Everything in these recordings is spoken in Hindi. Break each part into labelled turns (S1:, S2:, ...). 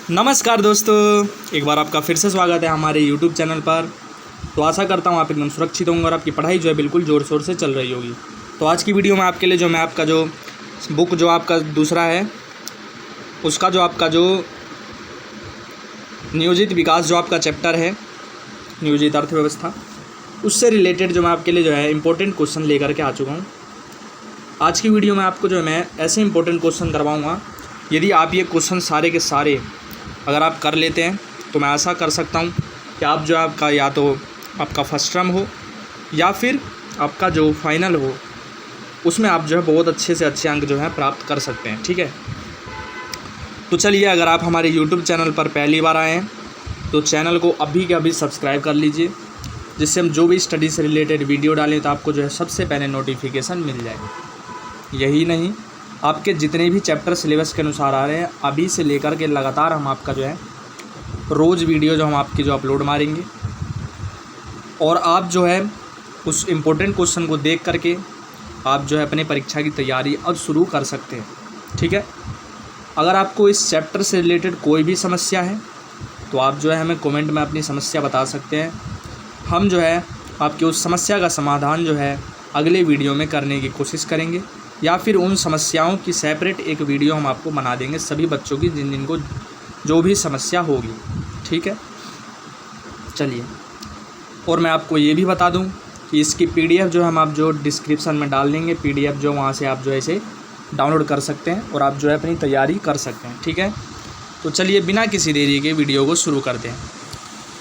S1: नमस्कार दोस्तों, एक बार आपका फिर से स्वागत है हमारे YouTube चैनल पर। तो आशा करता हूँ आप एकदम सुरक्षित होंगे और आपकी पढ़ाई जो है बिल्कुल ज़ोर शोर से चल रही होगी। तो आज की वीडियो में आपके लिए मैं आपका जो बुक जो आपका दूसरा है उसका जो आपका जो नियोजित विकास जो आपका चैप्टर है नियोजित अर्थव्यवस्था, उससे रिलेटेड जो मैं आपके लिए जो है इम्पोर्टेंट क्वेश्चन लेकर के आ चुका हूँ। आज की वीडियो में आपको जो है मैं ऐसे इंपॉर्टेंट क्वेश्चन करवाऊँगा, यदि आप ये क्वेश्चन सारे के सारे अगर आप कर लेते हैं तो मैं आशा कर सकता हूँ कि आप जो आपका या तो आपका फर्स्ट टर्म हो या फिर आपका जो फाइनल हो उसमें आप जो है बहुत अच्छे से अच्छे अंक जो है प्राप्त कर सकते हैं। ठीक है, तो चलिए, अगर आप हमारे YouTube चैनल पर पहली बार आए हैं तो चैनल को अभी के अभी सब्सक्राइब कर लीजिए, जिससे हम जो भी स्टडी से रिलेटेड वीडियो डालें तो आपको जो है सबसे पहले नोटिफिकेशन मिल जाए। यही नहीं, आपके जितने भी चैप्टर सिलेबस के अनुसार आ रहे हैं अभी से लेकर के लगातार हम आपका जो है रोज़ वीडियो जो हम आपकी जो अपलोड मारेंगे, और आप जो है उस इम्पोर्टेंट क्वेश्चन को देख करके आप जो है अपने परीक्षा की तैयारी अब शुरू कर सकते हैं। ठीक है, अगर आपको इस चैप्टर से रिलेटेड कोई भी समस्या है तो आप जो है हमें कमेंट में अपनी समस्या बता सकते हैं। हम जो है आपकी उस समस्या का समाधान जो है अगले वीडियो में करने की कोशिश करेंगे, या फिर उन समस्याओं की सेपरेट एक वीडियो हम आपको बना देंगे सभी बच्चों की जिनको जो भी समस्या होगी। ठीक है, चलिए, और मैं आपको ये भी बता दूं कि इसकी PDF जो हम आप जो डिस्क्रिप्शन में डाल देंगे, PDF जो वहाँ से आप जो ऐसे डाउनलोड कर सकते हैं और आप जो है अपनी तैयारी कर सकते हैं। ठीक है, तो चलिए बिना किसी देरी के वीडियो को शुरू करते हैं।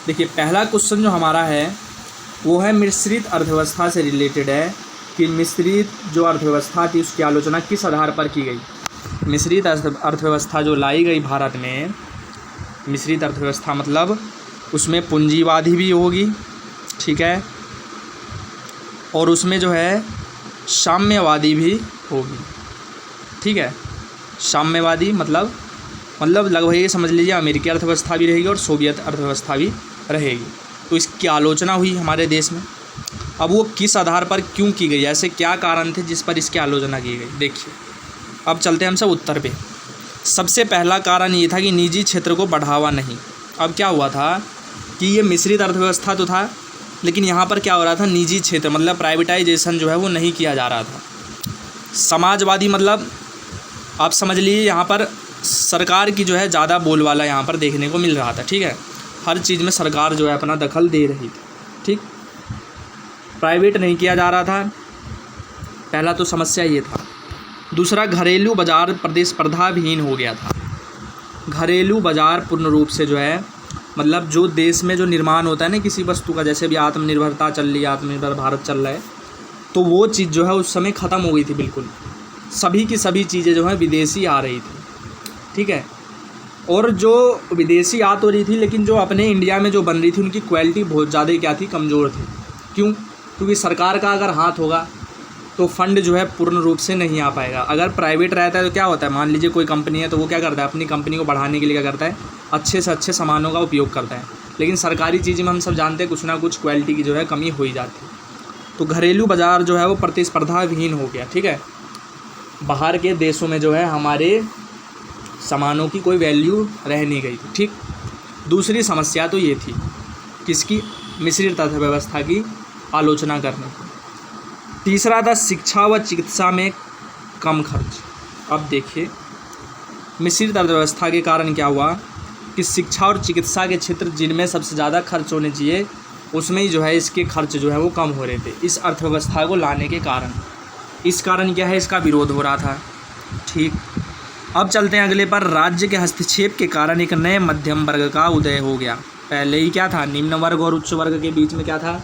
S1: देखिए, पहला क्वेश्चन जो हमारा है वो है मिश्रित अर्थव्यवस्था से रिलेटेड है कि मिश्रित जो अर्थव्यवस्था थी उसकी आलोचना किस आधार पर की गई। मिश्रित अर्थव्यवस्था जो लाई गई भारत में, मिश्रित अर्थव्यवस्था मतलब उसमें पूंजीवादी भी होगी, ठीक है, और उसमें जो है साम्यवादी भी होगी। ठीक है, साम्यवादी मतलब लगभग ये समझ लीजिए अमेरिकी अर्थव्यवस्था भी रहेगी और सोवियत अर्थव्यवस्था भी रहेगी। तो इसकी आलोचना हुई हमारे देश में। अब वो किस आधार पर क्यों की गई, ऐसे क्या कारण थे जिस पर इसकी आलोचना की गई। देखिए, अब चलते हैं हम सब उत्तर पे। सबसे पहला कारण ये था कि निजी क्षेत्र को बढ़ावा नहीं। अब क्या हुआ था कि ये मिश्रित अर्थव्यवस्था तो था, लेकिन यहाँ पर क्या हो रहा था, निजी क्षेत्र मतलब प्राइवेटाइजेशन जो है वो नहीं किया जा रहा था। समाजवादी मतलब आप समझ लीजिए यहाँ पर सरकार की जो है ज़्यादा बोलबाला यहाँ पर देखने को मिल रहा था। ठीक है, हर चीज़ में सरकार जो है अपना दखल दे रही थी। ठीक, प्राइवेट नहीं किया जा रहा था, पहला तो समस्या ये था। दूसरा, घरेलू बाज़ार प्रतिस्पर्धाविहीन हो गया था। घरेलू बाज़ार पूर्ण रूप से जो है मतलब जो देश में जो निर्माण होता है ना किसी वस्तु का, जैसे भी आत्मनिर्भरता चल रही है, आत्मनिर्भर भारत चल रहा है, तो वो चीज़ जो है उस समय ख़त्म हो गई थी बिल्कुल। सभी की सभी चीज़ें जो है विदेशी आ रही थी। ठीक है, और जो विदेशी आ तो रही थी लेकिन जो अपने इंडिया में जो बन रही थी उनकी क्वालिटी बहुत ज़्यादा क्या थी, कमज़ोर थी। क्यों? क्योंकि सरकार का अगर हाथ होगा तो फंड जो है पूर्ण रूप से नहीं आ पाएगा। अगर प्राइवेट रहता है तो क्या होता है, मान लीजिए कोई कंपनी है तो वो क्या करता है, अपनी कंपनी को बढ़ाने के लिए क्या करता है, अच्छे से अच्छे सामानों का उपयोग करता है। लेकिन सरकारी चीज़ में हम सब जानते हैं कुछ ना कुछ क्वालिटी की जो है कमी हो ही जाती है। तो घरेलू बाज़ार जो है वो प्रतिस्पर्धाविहीन हो गया। ठीक है, बाहर के देशों में जो है हमारे सामानों की कोई वैल्यू रह नहीं गई थी। ठीक, दूसरी समस्या तो ये थी किसकी, मिश्रित अर्थव्यवस्था की आलोचना करने की। तीसरा था शिक्षा व चिकित्सा में कम खर्च। अब देखिए, मिश्रित अर्थव्यवस्था के कारण क्या हुआ कि शिक्षा और चिकित्सा के क्षेत्र जिनमें सबसे ज़्यादा खर्च होने चाहिए उसमें ही जो है इसके खर्च जो है वो कम हो रहे थे इस अर्थव्यवस्था को लाने के कारण। इस कारण क्या है, इसका विरोध हो रहा था। ठीक, अब चलते हैं अगले पर। राज्य के हस्तक्षेप के कारण एक नए मध्यम वर्ग का उदय हो गया। पहले ही क्या था, निम्न वर्ग और उच्च वर्ग के बीच में क्या था,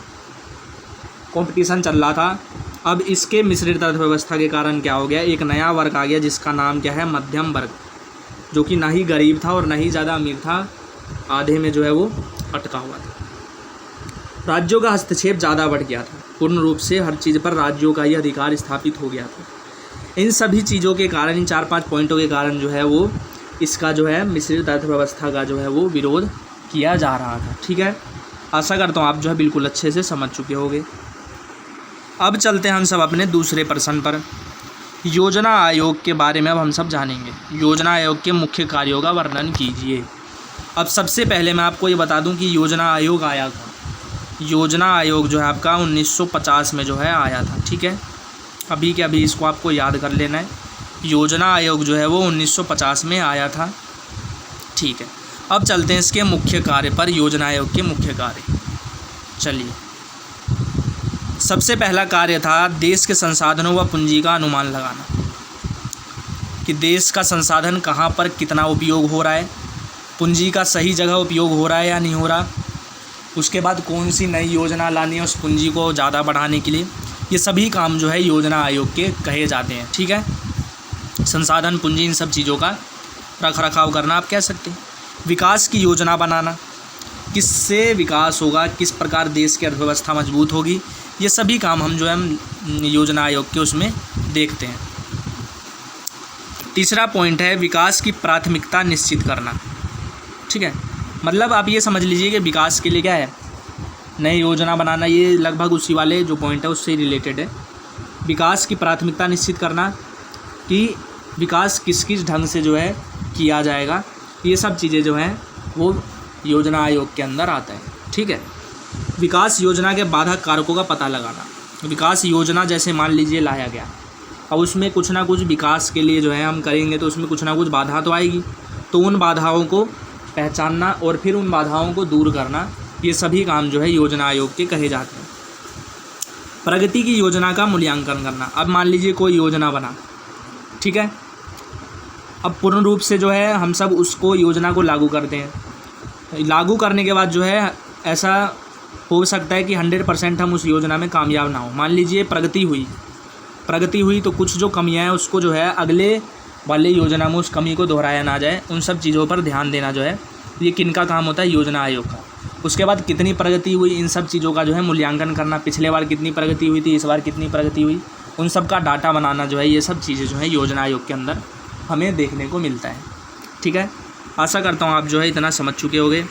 S1: कंपटीशन चल रहा था। अब इसके मिश्रित अर्थव्यवस्था के कारण क्या हो गया, एक नया वर्ग आ गया जिसका नाम क्या है, मध्यम वर्ग, जो कि ना ही गरीब था और ना ही ज़्यादा अमीर था, आधे में जो है वो अटका हुआ था। राज्यों का हस्तक्षेप ज़्यादा बढ़ गया था, पूर्ण रूप से हर चीज़ पर राज्यों का ही अधिकार स्थापित हो गया था। इन सभी चीज़ों के कारण, इन 4-5 पॉइंटों के कारण जो है वो इसका जो है मिश्रित अर्थव्यवस्था का जो है वो विरोध किया जा रहा था। ठीक है, आशा करता हूँ आप जो है बिल्कुल अच्छे से समझ चुके होंगे। अब चलते हैं हम सब अपने दूसरे प्रश्न पर। योजना आयोग के बारे में अब हम सब जानेंगे। योजना आयोग के मुख्य कार्यों का वर्णन कीजिए। अब सबसे पहले मैं आपको ये बता दूं कि योजना आयोग आया था। योजना आयोग जो है आपका 1950 में जो है आया था, ठीक है। अभी के अभी इसको आपको याद कर लेना है। योजना आयोग जो है वो 1950 में आया था, ठीक है। अब चलते हैं इसके मुख्य कार्य पर, योजना आयोग के मुख्य कार्य। चलिए, सबसे पहला कार्य था देश के संसाधनों व पूंजी का अनुमान लगाना, कि देश का संसाधन कहाँ पर कितना उपयोग हो रहा है, पूंजी का सही जगह उपयोग हो रहा है या नहीं हो रहा। उसके बाद कौन सी नई योजना लानी है उस पूंजी को ज़्यादा बढ़ाने के लिए। ये सभी काम जो है योजना आयोग के कहे जाते हैं, ठीक है। संसाधन, पूंजी, इन सब चीज़ों का रख रखाव करना आप कह सकते हैं। विकास की योजना बनाना, किससे विकास होगा, किस प्रकार देश की अर्थव्यवस्था मजबूत होगी, ये सभी काम हम जो है योजना आयोग के उसमें देखते हैं। तीसरा पॉइंट है विकास की प्राथमिकता निश्चित करना, ठीक है। मतलब आप ये समझ लीजिए कि विकास के लिए क्या है, नई योजना बनाना। ये लगभग उसी वाले जो पॉइंट है उससे रिलेटेड है। विकास की प्राथमिकता निश्चित करना, कि विकास किस किस ढंग से जो है किया जाएगा, ये सब चीज़ें जो हैं वो योजना आयोग के अंदर आता है, ठीक है। विकास योजना के बाधक कारकों का पता लगाना। विकास योजना जैसे मान लीजिए लाया गया, अब उसमें कुछ ना कुछ विकास के लिए जो है हम करेंगे तो उसमें कुछ ना कुछ बाधा तो आएगी, तो उन बाधाओं को पहचानना और फिर उन बाधाओं को दूर करना, ये सभी काम जो है योजना आयोग के कहे जाते हैं। प्रगति की योजना का मूल्यांकन करना। अब मान लीजिए कोई योजना बना, ठीक है। अब पूर्ण रूप से जो है हम सब उसको योजना को लागू करते हैं। लागू करने के बाद जो है ऐसा हो सकता है कि 100% हम उस योजना में कामयाब ना हो। मान लीजिए प्रगति हुई तो कुछ जो कमियां हैं उसको जो है अगले वाले योजना में उस कमी को दोहराया ना जाए, उन सब चीज़ों पर ध्यान देना जो है ये किनका काम होता है, योजना आयोग का। उसके बाद कितनी प्रगति हुई, इन सब चीज़ों का जो है मूल्यांकन करना। पिछले बार कितनी प्रगति हुई थी, इस बार कितनी प्रगति हुई, उन सब का डाटा बनाना जो है, ये सब चीज़ें जो है योजना आयोग के अंदर हमें देखने को मिलता है, ठीक है। आशा करता हूँ आप जो है इतना समझ चुके होंगे।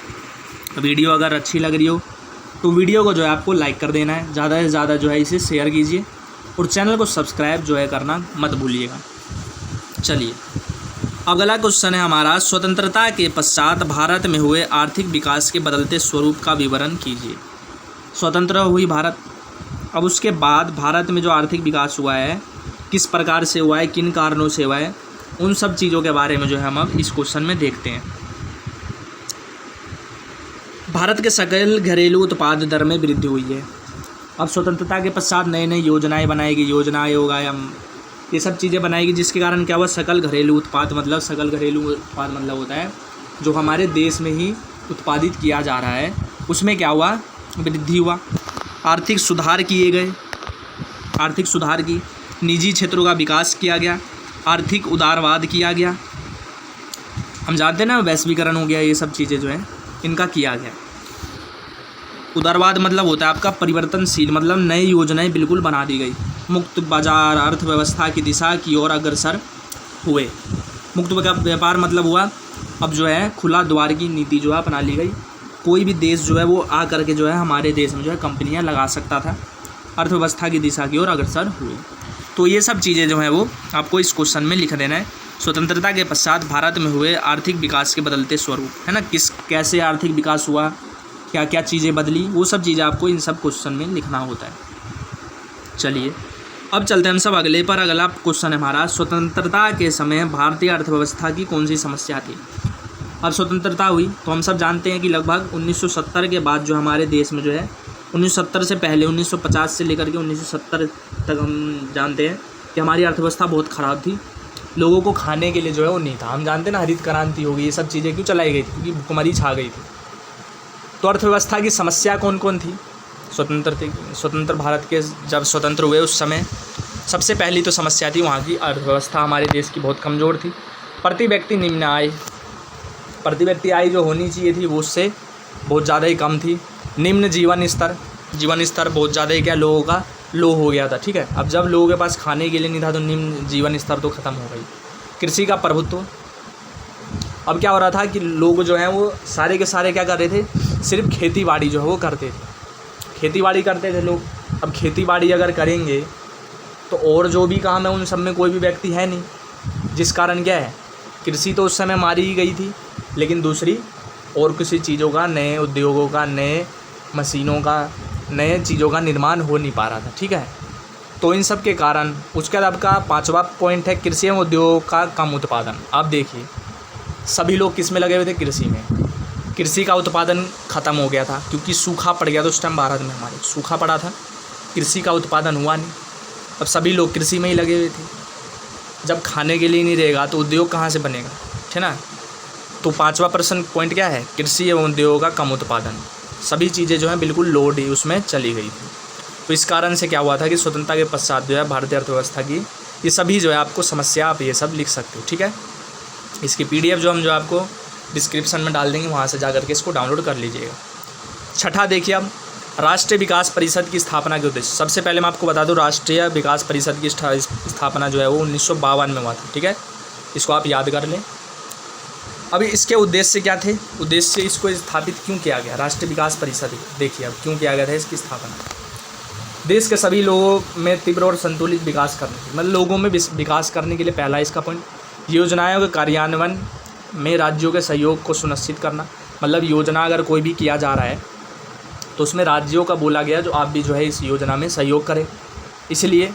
S1: वीडियो अगर अच्छी लग रही हो तो वीडियो को जो है आपको लाइक कर देना है, ज़्यादा से ज़्यादा जो है इसे शेयर कीजिए और चैनल को सब्सक्राइब जो है करना मत भूलिएगा। चलिए, अगला क्वेश्चन है हमारा, स्वतंत्रता के पश्चात भारत में हुए आर्थिक विकास के बदलते स्वरूप का विवरण कीजिए। स्वतंत्र हुई भारत, अब उसके बाद भारत में जो आर्थिक विकास हुआ है किस प्रकार से हुआ है, किन कारणों से हुआ है, उन सब चीज़ों के बारे में जो है हम अब इस क्वेश्चन में देखते हैं। भारत के सकल घरेलू उत्पाद दर में वृद्धि हुई है। अब स्वतंत्रता के पश्चात नई नई योजनाएं बनाएगी, योजना आयोग आया, ये सब चीज़ें बनाएगी, जिसके कारण क्या हुआ, सकल घरेलू उत्पाद मतलब होता है जो हमारे देश में ही उत्पादित किया जा रहा है, उसमें क्या हुआ, वृद्धि हुआ। आर्थिक सुधार किए गए, आर्थिक सुधार की, निजी क्षेत्रों का विकास किया गया, आर्थिक उदारवाद किया गया। हम जानते हैं ना, वैश्वीकरण हो गया, ये सब चीज़ें जो हैं इनका किया गया। उदारवाद मतलब होता है आपका परिवर्तनशील, मतलब नई योजनाएं बिल्कुल बना दी गई। मुक्त बाजार अर्थव्यवस्था की दिशा की ओर अग्रसर हुए। मुक्त व्यापार मतलब हुआ अब जो है खुला द्वार की नीति जो है अपना ली गई। कोई भी देश जो है वो आ करके जो है हमारे देश में जो है कंपनियां लगा सकता था। अर्थव्यवस्था की दिशा की ओर अग्रसर हुए। तो ये सब चीज़ें जो हैं वो आपको इस क्वेश्चन में लिख देना है। स्वतंत्रता के पश्चात भारत में हुए आर्थिक विकास के बदलते स्वरूप, है ना, कैसे आर्थिक विकास हुआ, क्या क्या चीज़ें बदली, वो सब चीज़ें आपको इन सब क्वेश्चन में लिखना होता है। चलिए, अब चलते हैं हम सब अगले पर। अगला क्वेश्चन है हमारा, स्वतंत्रता के समय भारतीय अर्थव्यवस्था की कौन सी समस्या थी। अब स्वतंत्रता हुई तो हम सब जानते हैं कि लगभग 1970 के बाद जो हमारे देश में जो है 1970 से पहले 1950 से लेकर के 1970 तक हम जानते हैं कि हमारी अर्थव्यवस्था बहुत ख़राब थी। लोगों को खाने के लिए जो है वो नहीं था। हम जानते हैं ना, हरित क्रांति हो गई, ये सब चीज़ें क्यों चलाई गई थी, क्योंकि भुखमरी छा गई थी। तो अर्थव्यवस्था की समस्या कौन कौन थी स्वतंत्र भारत के जब स्वतंत्र हुए उस समय सबसे पहली तो समस्या थी वहाँ की अर्थव्यवस्था हमारे देश की बहुत कमज़ोर थी। प्रति व्यक्ति निम्न आय, प्रति व्यक्ति आय जो होनी चाहिए थी वो उससे बहुत ज़्यादा ही कम थी। निम्न जीवन स्तर बहुत ज़्यादा ही क्या लोगों का लो हो गया था, ठीक है। अब जब लोगों के पास खाने के लिए नहीं था तो निम्न जीवन स्तर तो ख़त्म हो गई। कृषि का प्रभुत्व, अब क्या हो रहा था कि लोग जो हैं वो सारे के सारे क्या कर रहे थे, सिर्फ खेती बाड़ी जो है वो करते थे, खेती बाड़ी करते थे लोग। अब खेती बाड़ी अगर करेंगे तो और जो भी काम है उन सब में कोई भी व्यक्ति है नहीं, जिस कारण क्या है, कृषि तो उस समय मारी ही गई थी, लेकिन दूसरी और किसी चीज़ों का, नए उद्योगों का, नए मशीनों का, नए चीज़ों का निर्माण हो नहीं पा रहा था। ठीक है, तो इन सब के कारण उसके बाद आपका 5वां पॉइंट है कृषि एवं उद्योगों का कम उत्पादन। आप देखिए सभी लोग किस में लगे हुए थे, कृषि में। कृषि का उत्पादन ख़त्म हो गया था क्योंकि सूखा पड़ गया था उस टाइम भारत में, हमारे सूखा पड़ा था, कृषि का उत्पादन हुआ नहीं। अब सभी लोग कृषि में ही लगे हुए थे। जब खाने के लिए नहीं रहेगा तो उद्योग कहाँ से बनेगा, है ना। तो 5वां पॉइंट क्या है, कृषि एवं उद्योगों का कम उत्पादन। सभी चीज़ें जो हैं बिल्कुल लोड ही उसमें चली गई थी। तो इस कारण से क्या हुआ था कि स्वतंत्रता के पश्चात जो है भारतीय अर्थव्यवस्था की ये सभी जो है आपको समस्या, आप ये सब लिख सकते हो। ठीक है, इसकी PDF जो हम जो आपको डिस्क्रिप्शन में डाल देंगे, वहाँ से जा करके इसको डाउनलोड कर लीजिएगा। छठा देखिए अब, राष्ट्रीय विकास परिषद की स्थापना के उद्देश्य। सबसे पहले मैं आपको बता दूं, राष्ट्रीय विकास परिषद की स्थापना जो है वो 1952 में हुआ था। ठीक है, इसको आप याद कर लें। अभी इसके उद्देश्य क्या थे, उद्देश्य इसको स्थापित क्यों किया गया, राष्ट्रीय विकास परिषद देखिए अब क्यों किया गया था इसकी स्थापना। देश के सभी लोगों में तीव्र और संतुलित विकास करने, मतलब लोगों में विकास करने के लिए पहला इसका पॉइंट, योजनाओं के कार्यान्वयन में राज्यों के सहयोग को सुनिश्चित करना। मतलब योजना अगर कोई भी किया जा रहा है तो उसमें राज्यों का बोला गया जो आप भी जो है इस योजना में सहयोग करें। इसलिए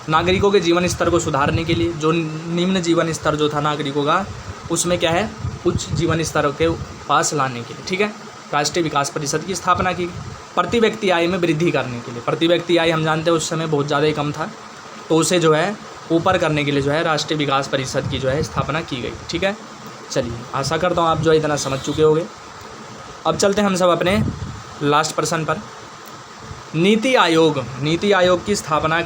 S1: नागरिकों के जीवन स्तर को सुधारने के लिए, जो निम्न जीवन स्तर जो था नागरिकों का, उसमें क्या है, उच्च जीवन स्तर के पास लाने के लिए। ठीक है, राष्ट्रीय विकास परिषद की स्थापना की। प्रति व्यक्ति आय में वृद्धि करने के लिए, प्रति व्यक्ति आय हम जानते हैं उस समय बहुत ज़्यादा ही कम था, तो उसे जो है ऊपर करने के लिए जो है राष्ट्रीय विकास परिषद की जो है स्थापना की गई। ठीक है, चलिए आशा करता हूँ आप जो है इतना समझ चुके होंगे। अब चलते हैं हम सब अपने लास्ट प्रश्न पर। नीति आयोग, नीति आयोग की स्थापना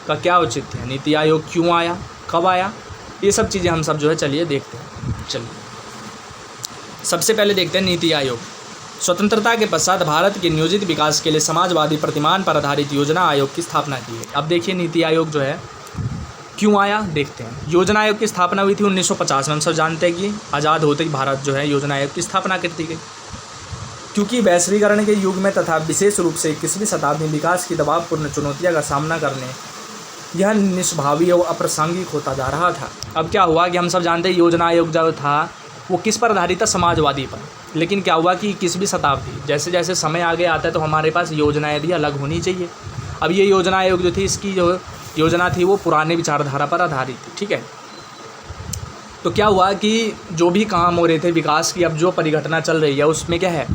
S1: का क्या औचित्य है, नीति आयोग क्यों आया, कब आया, ये सब चीज़ें हम सब जो है चलिए देखते हैं। चलिए सबसे पहले देखते हैं नीति आयोग। स्वतंत्रता के पश्चात भारत के नियोजित विकास के लिए समाजवादी प्रतिमान पर आधारित योजना आयोग की स्थापना की गई। अब देखिए नीति आयोग जो है क्यों आया, देखते हैं। योजना आयोग की स्थापना हुई थी 1950 में। हम सब जानते हैं कि आज़ाद होते ही भारत जो है योजना आयोग की स्थापना कर दी गई, क्योंकि वैश्वीकरण के युग में तथा विशेष रूप से 21वीं शताब्दी में विकास की दबावपूर्ण चुनौतियों का सामना करने यह निष्भावी और अप्रासंगिक होता जा रहा था। अब क्या हुआ कि हम सब जानते हैं योजना आयोग जो था वो किस पर आधारित था, समाजवादी पर। लेकिन क्या हुआ कि 21वीं शताब्दी जैसे जैसे समय आगे आता है तो हमारे पास योजनाएं भी अलग होनी चाहिए। अब ये योजना आयोग जो थी, इसकी जो योजना थी वो पुराने विचारधारा पर आधारित थी। ठीक है, तो क्या हुआ कि जो भी काम हो रहे थे विकास की, अब जो परिघटना चल रही है उसमें क्या है,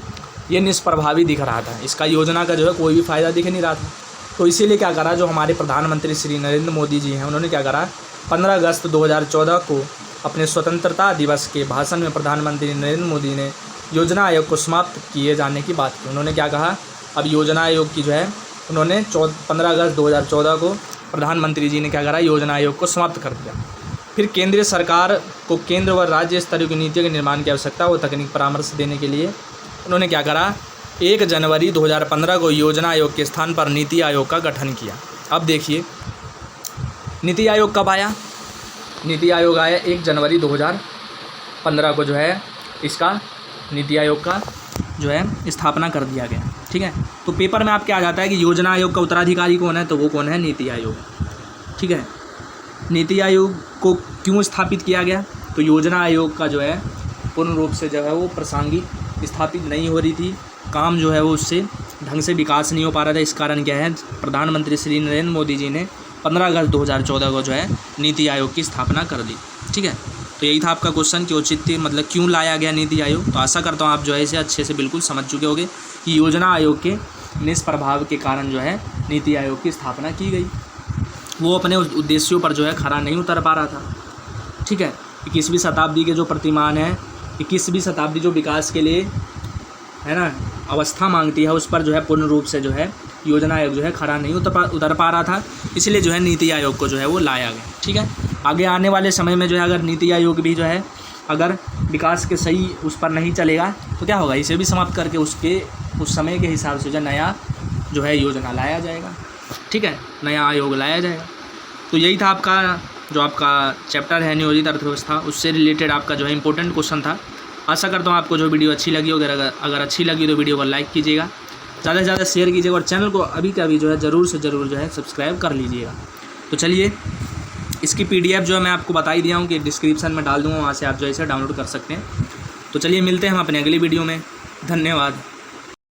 S1: ये निष्प्रभावी दिख रहा था, इसका योजना का जो है कोई भी फ़ायदा दिख नहीं रहा था। तो इसीलिए क्या करा, जो हमारे प्रधानमंत्री श्री नरेंद्र मोदी जी हैं, उन्होंने क्या करा, 15 अगस्त 2014 को अपने स्वतंत्रता दिवस के भाषण में प्रधानमंत्री नरेंद्र मोदी ने योजना आयोग को समाप्त किए जाने की बात की। उन्होंने क्या कहा, अब योजना आयोग की जो है उन्होंने 15 अगस्त 2014 को प्रधानमंत्री जी ने क्या करा, योजना आयोग को समाप्त कर दिया। फिर केंद्रीय सरकार को केंद्र व राज्य स्तरीय की नीतियों के निर्माण की आवश्यकता व तकनीक परामर्श देने के लिए उन्होंने क्या करा, 1 जनवरी 2015 को योजना आयोग के स्थान पर नीति आयोग का गठन किया। अब देखिए नीति आयोग कब आया, नीति आयोग आया 1 जनवरी 2015 को जो है इसका नीति आयोग का जो है स्थापना कर दिया गया। ठीक है, तो पेपर में आपके आ जाता है कि योजना आयोग का उत्तराधिकारी कौन है, तो वो कौन है, नीति आयोग। ठीक है, नीति आयोग को क्यों स्थापित किया गया, तो योजना आयोग का जो है पूर्ण रूप से जो है वो प्रासंगिक स्थापित नहीं हो रही थी, काम जो है वो उससे ढंग से विकास नहीं हो पा रहा था। इस कारण क्या है, प्रधानमंत्री श्री नरेंद्र मोदी जी ने 15 अगस्त 2014 को जो है नीति आयोग की स्थापना कर दी। ठीक है, तो यही था आपका क्वेश्चन कि औचित्य मतलब क्यों लाया गया नीति आयोग। तो आशा करता हूँ आप जो है इसे अच्छे से बिल्कुल समझ चुके होंगे कि योजना आयोग के निष्प्रभाव के कारण जो है नीति आयोग की स्थापना की गई, वो अपने उद्देश्यों पर जो है खरा नहीं उतर पा रहा था। ठीक है, 21वीं शताब्दी के जो प्रतिमान है, 21वीं शताब्दी जो विकास के लिए है ना अवस्था मांगती है, उस पर जो है पूर्ण रूप से जो है योजना आयोग जो है खरा नहीं उतर पा रहा था, इसलिए जो है नीति आयोग को जो है वो लाया गया। ठीक है, आगे आने वाले समय में जो है अगर नीति आयोग भी जो है अगर विकास के सही उस पर नहीं चलेगा तो क्या होगा, इसे भी समाप्त करके उसके उस समय के हिसाब से जो नया जो है योजना लाया जाएगा। ठीक है, नया आयोग लाया जाएगा। तो यही था आपका जो आपका चैप्टर है नियोजित अर्थव्यवस्था, उससे रिलेटेड आपका जो है इंपॉर्टेंट क्वेश्चन था। आशा करता हूँ आपको जो वीडियो अच्छी लगी होगी, अगर अच्छी लगी तो वीडियो को लाइक कीजिएगा, ज़्यादा से ज़्यादा शेयर कीजिएगा और चैनल को अभी का अभी जो है ज़रूर से ज़रूर जो है सब्सक्राइब कर लीजिएगा। तो चलिए इसकी PDF जो है मैं आपको बता ही दिया हूँ कि डिस्क्रिप्शन में डाल दूँगा, वहाँ से आप जो है इसे डाउनलोड कर सकते हैं। तो चलिए मिलते हैं हम अपने अगली वीडियो में। धन्यवाद।